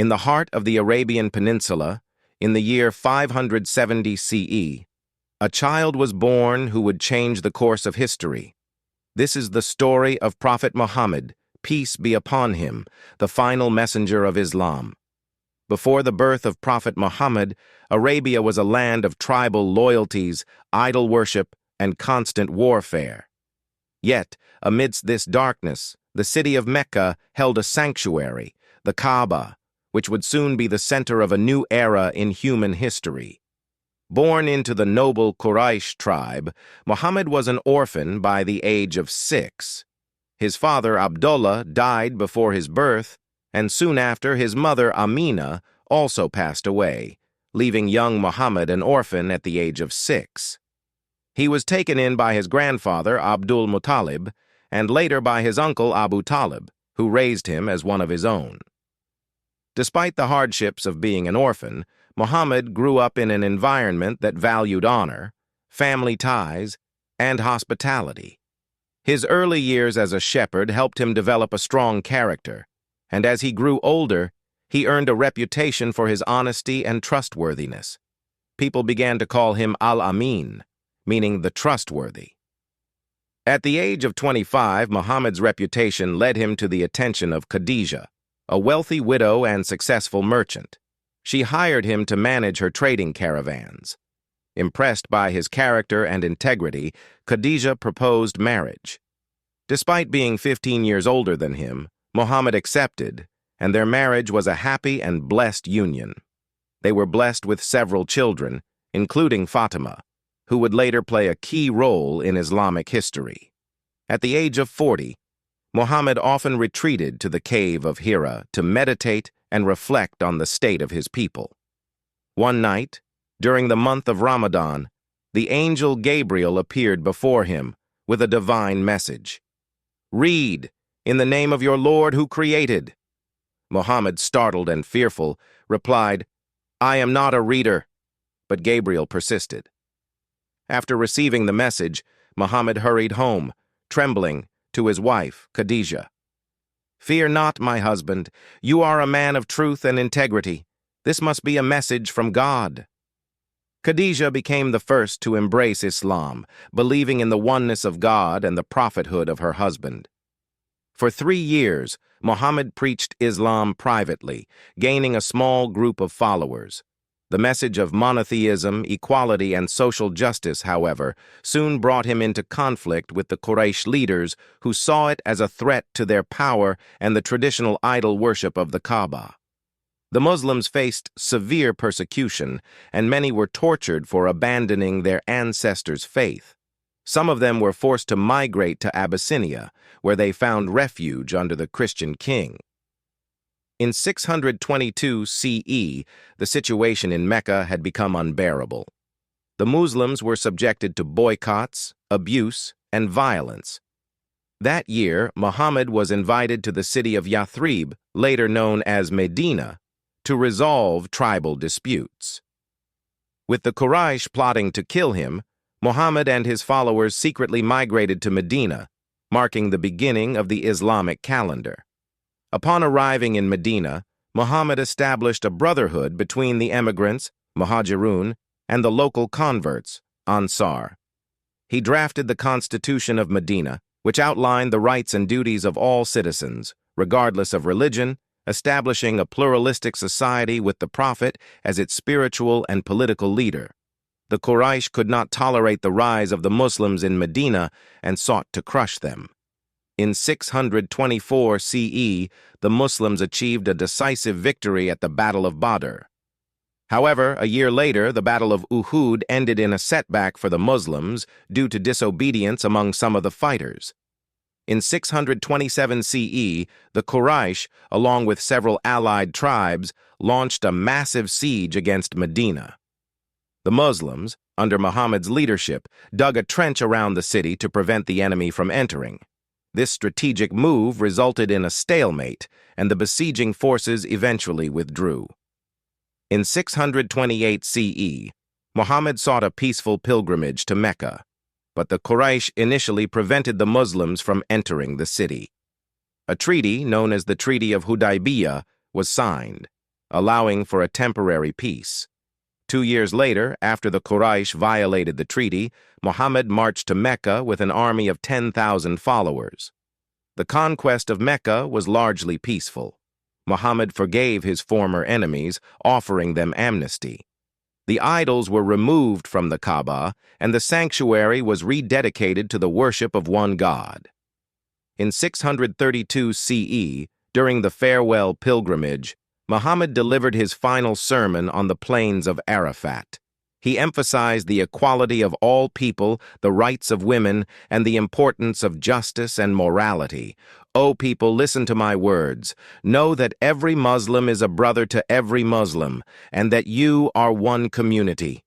In the heart of the Arabian Peninsula, in the year 570 CE, a child was born who would change the course of history. This is the story of Prophet Muhammad, peace be upon him, the final messenger of Islam. Before the birth of Prophet Muhammad, Arabia was a land of tribal loyalties, idol worship, and constant warfare. Yet, amidst this darkness, the city of Mecca held a sanctuary, the Kaaba, which would soon be the center of a new era in human history. Born into the noble Quraysh tribe, Muhammad was an orphan by the age of 6. His father, Abdullah, died before his birth, and soon after his mother, Amina, also passed away, leaving young Muhammad an orphan at the age of 6. He was taken in by his grandfather, Abdul Muttalib, and later by his uncle, Abu Talib, who raised him as one of his own. Despite the hardships of being an orphan, Muhammad grew up in an environment that valued honor, family ties, and hospitality. His early years as a shepherd helped him develop a strong character, and as he grew older, he earned a reputation for his honesty and trustworthiness. People began to call him Al-Amin, meaning the trustworthy. At the age of 25, Muhammad's reputation led him to the attention of Khadijah, a wealthy widow and successful merchant. She hired him to manage her trading caravans. Impressed by his character and integrity, Khadijah proposed marriage. Despite being 15 years older than him, Muhammad accepted, and their marriage was a happy and blessed union. They were blessed with several children, including Fatima, who would later play a key role in Islamic history. At the age of 40, Muhammad often retreated to the cave of Hira to meditate and reflect on the state of his people. One night, during the month of Ramadan, the angel Gabriel appeared before him with a divine message. "Read, in the name of your Lord who created." Muhammad, startled and fearful, replied, "I am not a reader," but Gabriel persisted. After receiving the message, Muhammad hurried home, trembling, to his wife, Khadijah. "Fear not, my husband. You are a man of truth and integrity. This must be a message from God." Khadijah became the first to embrace Islam, believing in the oneness of God and the prophethood of her husband. For 3 years, Muhammad preached Islam privately, gaining a small group of followers. The message of monotheism, equality, and social justice, however, soon brought him into conflict with the Quraysh leaders who saw it as a threat to their power and the traditional idol worship of the Kaaba. The Muslims faced severe persecution, and many were tortured for abandoning their ancestors' faith. Some of them were forced to migrate to Abyssinia, where they found refuge under the Christian king. In 622 CE, the situation in Mecca had become unbearable. The Muslims were subjected to boycotts, abuse, and violence. That year, Muhammad was invited to the city of Yathrib, later known as Medina, to resolve tribal disputes. With the Quraysh plotting to kill him, Muhammad and his followers secretly migrated to Medina, marking the beginning of the Islamic calendar. Upon arriving in Medina, Muhammad established a brotherhood between the emigrants, Muhajirun, and the local converts, Ansar. He drafted the Constitution of Medina, which outlined the rights and duties of all citizens, regardless of religion, establishing a pluralistic society with the Prophet as its spiritual and political leader. The Quraysh could not tolerate the rise of the Muslims in Medina and sought to crush them. In 624 CE, the Muslims achieved a decisive victory at the Battle of Badr. However, a year later, the Battle of Uhud ended in a setback for the Muslims due to disobedience among some of the fighters. In 627 CE, the Quraysh, along with several allied tribes, launched a massive siege against Medina. The Muslims, under Muhammad's leadership, dug a trench around the city to prevent the enemy from entering. This strategic move resulted in a stalemate, and the besieging forces eventually withdrew. In 628 CE, Muhammad sought a peaceful pilgrimage to Mecca, but the Quraysh initially prevented the Muslims from entering the city. A treaty, known as the Treaty of Hudaybiyah, was signed. allowing for a temporary peace. 2 years later, after the Quraysh violated the treaty, Muhammad marched to Mecca with an army of 10,000 followers. The conquest of Mecca was largely peaceful. Muhammad forgave his former enemies, offering them amnesty. The idols were removed from the Kaaba, and the sanctuary was rededicated to the worship of one God. In 632 CE, during the farewell pilgrimage, Muhammad delivered his final sermon on the plains of Arafat. He emphasized the equality of all people, the rights of women, and the importance of justice and morality. O people, listen to my words. Know that every Muslim is a brother to every Muslim, and that you are one community.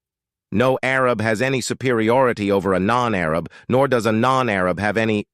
No Arab has any superiority over a non-Arab, nor does a non-Arab have any